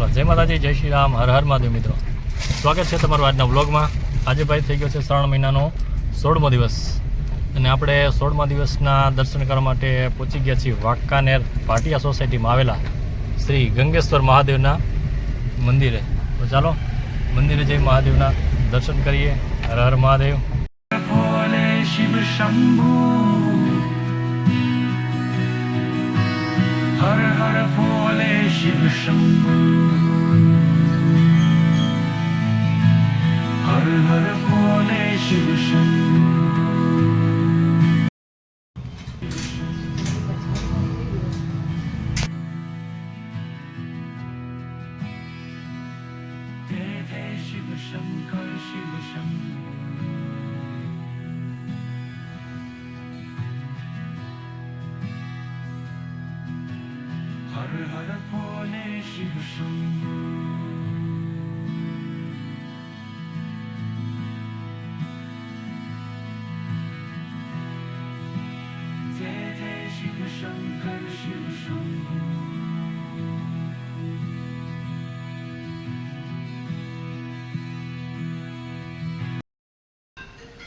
ચાલો જય માતાજી, જય શ્રી રામ, હર હર મહાદેવ. મિત્રો સ્વાગત છે તમારું આજના વ્લોગમાં. આજે ભાઈ થઈ ગયો છે શ્રાવણ મહિનાનો 16મો દિવસ અને આપણે 16મા દિવસના દર્શન કરવા માટે પહોંચી ગયા છીએ વાંકાનેર ભાટિયા સોસાયટીમાં આવેલા શ્રી ગંગેશ્વર મહાદેવના મંદિરે. તો ચાલો મંદિરે જઈ મહાદેવના દર્શન કરીએ. હર હર મહાદેવ. શિવ શંભુ હર હર ભોલે શિવ શંભુ હર હર ભોલે શિવ શંભુ. શિવ શંકર શિવ શંભુ હર હર ભોલે શિવ શંભુ જય જય શિવ શંકર શિવ શંભુ.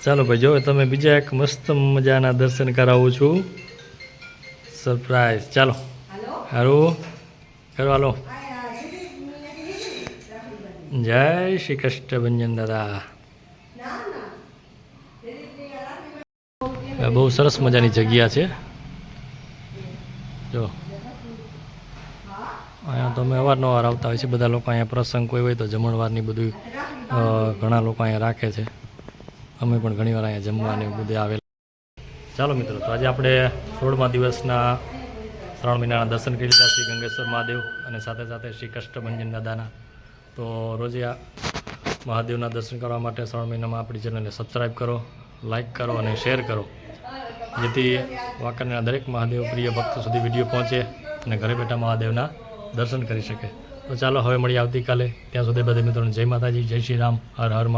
ચાલો ભાઈ, જો તમે બીજા એક મસ્ત મજાના દર્શન કરાવું છું. સરપ્રાઈઝ. ચાલો હારું કરો, હાલો. જય શ્રી કૃષ્ણ દાદા. બહુ સરસ મજાની જગ્યા છે. જો અહીંયા તો અમે અવારનવાર આવતા હોય છે. બધા લોકો અહીંયા પ્રસંગ કોઈ હોય તો જમણવારની બધું ઘણા લોકો અહીંયા રાખે છે. અમે પણ ઘણીવાર અહીંયા જમવાની બધે આવેલા. ચાલો મિત્રો, તો આજે આપણે 16મા દિવસના શ્રાવણ મહિનાના દર્શન કરી લીધા શ્રી ગંગેશ્વર મહાદેવ અને સાથે સાથે શ્રી કષ્ટભંજન દાદાના. તો રોજે આ મહાદેવના દર્શન કરવા માટે શ્રાવણ મહિનામાં આપણી ચેનલને સબસ્ક્રાઈબ કરો, લાઈક કરો અને શેર કરો, જેથી વાંકાનેરના દરેક મહાદેવ પ્રિય ભક્તો સુધી વિડીયો પહોંચે અને ઘરે બેઠા મહાદેવના દર્શન કરી શકે. તો ચાલો હવે મળીએ આવતીકાલે. ત્યાં સુધી બધા મિત્રોને જય માતાજી, જય શ્રી રામ, હર હર મહાદેવ.